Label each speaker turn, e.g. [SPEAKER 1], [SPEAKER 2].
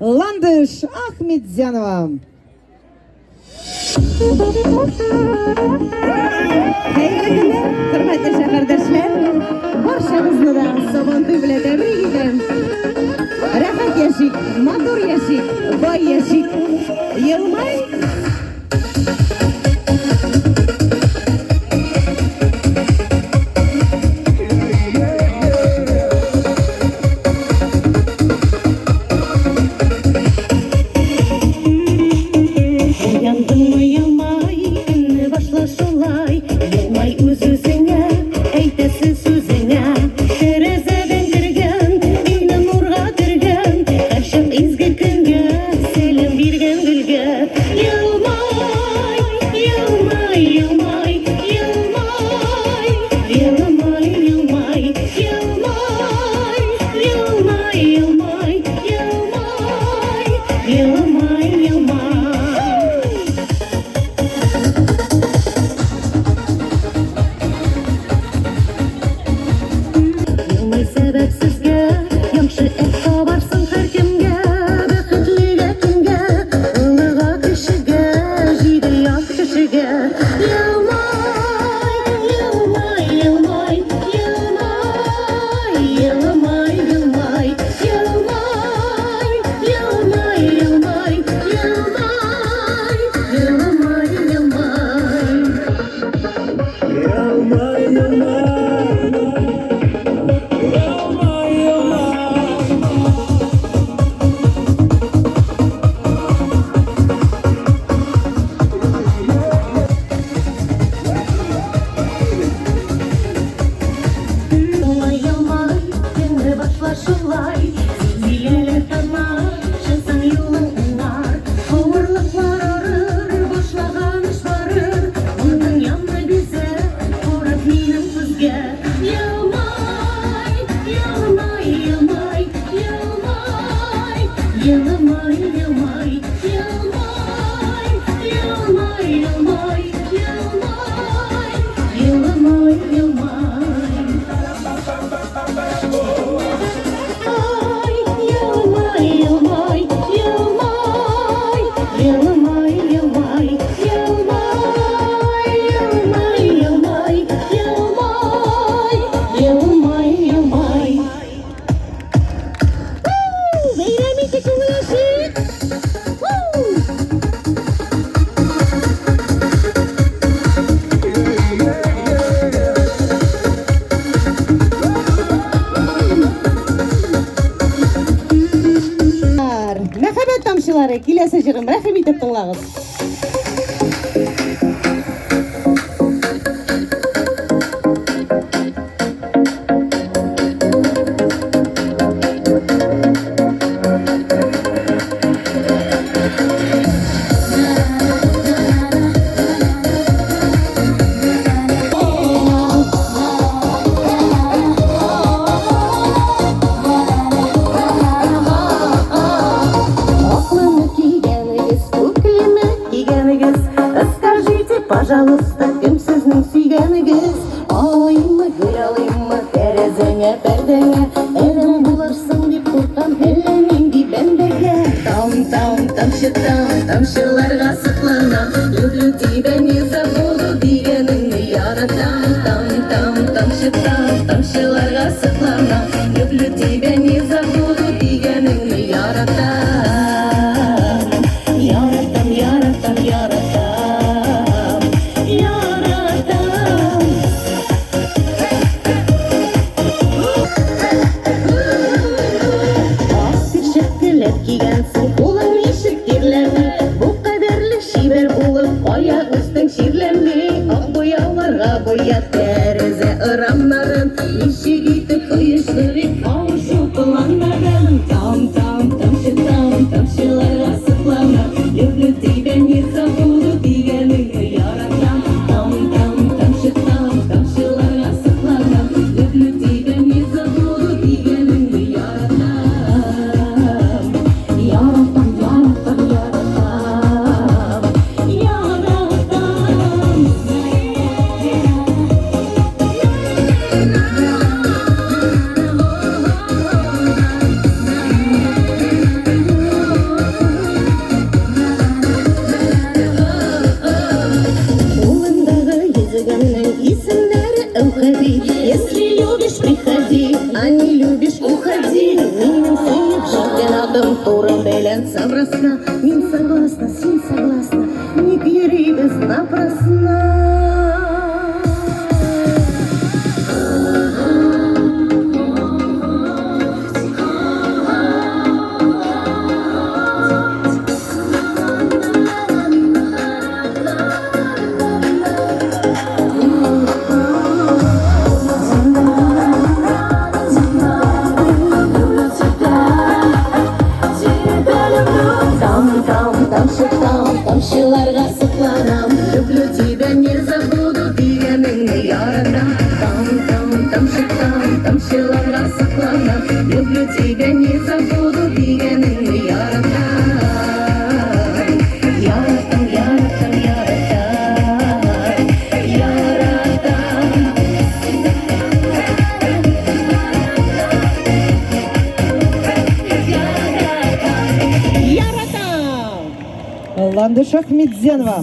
[SPEAKER 1] Ландыш, Ахметзянова.
[SPEAKER 2] Hayırlı günler, hürmetli şehirdaşlar. Barşanızı da Sabantуй bilen tebrik ederim. Rahat yaşayın, motor yaşayın, boy yaşayın. Yılmayın. Келесі жырым рахмет етіп тыңлағыз.
[SPEAKER 3] Пожалуйста, кім сіздің сүйгенігіз? Алайымы, гүл алайымы, тәрізіңе, пәрдіңе. Әлім боларсың деп қорқам, әлемін де бәндіге. Тамшыларға сықланам, люблю тебя, не забуду дегеніңді яратам. Тамшыларға сықланам, люблю тебя, не забуду дегеніңді яратам. Тәрізі ұрамнарын ешік етіп ұйыштырып қауышу планарын. Тамшы Яратым турым белен собрасна. Мин согласна, син согласна, ник йөрибез напрасно. Тамшыларга сыкланам, люблю тебя, не забуду дигәнеңне яратам. Тамшыларга сыкланам, люблю тебя, не забуду дигәнеңне яратам. Яратам, яратам, яратам, яратам.
[SPEAKER 1] Ландыш Ахметзянова.